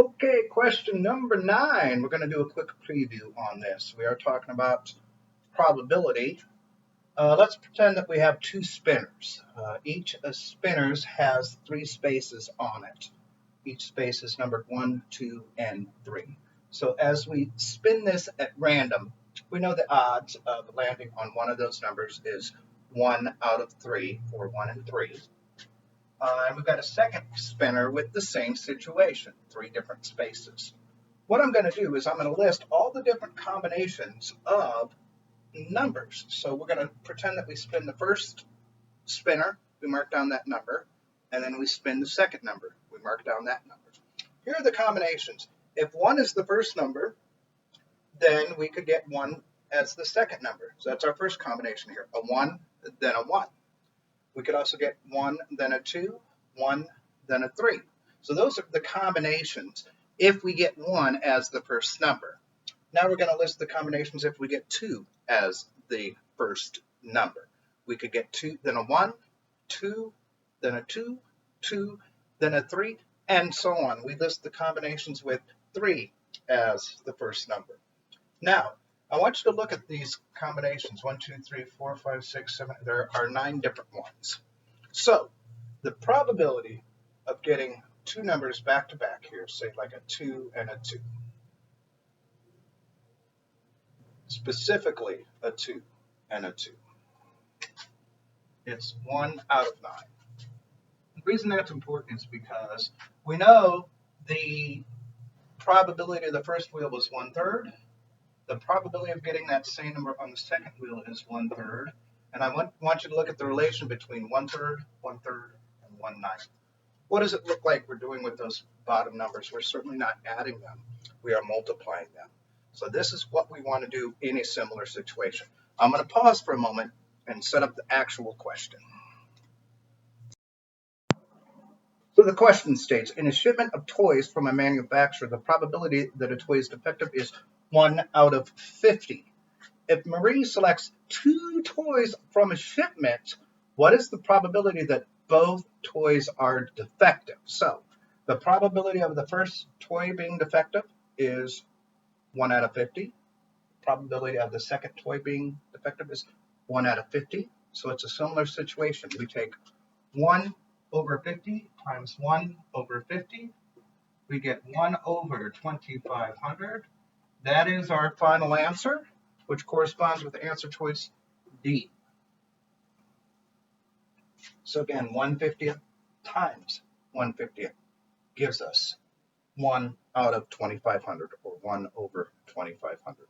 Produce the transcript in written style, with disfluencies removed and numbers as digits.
Okay, question number 9. We're going to do a quick preview on this. We are talking about probability. Let's pretend that we have 2 spinners. Each of spinners has 3 spaces on it. Each space is numbered 1, 2, and 3. So as we spin this at random, we know the odds of landing on one of those numbers is 1 out of 3, or 1 in 3. And we've got a second spinner with the same situation, 3 different spaces. What I'm going to do is I'm going to list all the different combinations of numbers. So we're going to pretend that we spin the first spinner, we mark down that number, and then we spin the second number, we mark down that number. Here are the combinations. If 1 is the first number, then we could get 1 as the second number. So that's our first combination here, a 1, then a 1. We could also get 1, then a 2, 1, then a 3. So those are the combinations if we get 1 as the first number. Now we're going to list the combinations if we get 2 as the first number. We could get 2, then a 1, 2, then a 2, 2, then a 3, and so on. We list the combinations with 3 as the first number. Now, I want you to look at these combinations, 1, 2, 3, 4, 5, 6, 7, there are 9 different ones. So, the probability of getting 2 numbers back to back here, say like a 2 and a 2, specifically a 2 and a 2, it's 1 out of 9. The reason that's important is because we know the probability of the first wheel was 1/3. The probability of getting that same number on the second wheel is 1/3. And I want you to look at the relation between 1/3, 1/3, and 1/9. What does it look like we're doing with those bottom numbers? We're certainly not adding them. We are multiplying them. So this is what we want to do in a similar situation. I'm going to pause for a moment and set up the actual question. So the question states, in a shipment of toys from a manufacturer, the probability that a toy is defective is 1 out of 50. If Marie selects 2 toys from a shipment, what is the probability that both toys are defective? So the probability of the first toy being defective is 1 out of 50. The probability of the second toy being defective is 1 out of 50. So it's a similar situation. We take 1 over 50 times 1 over 50. We get 1 over 2,500. That is our final answer, which corresponds with the answer choice D. So again, 1/50th times 1/50th gives us 1 out of 2,500, or 1 over 2,500.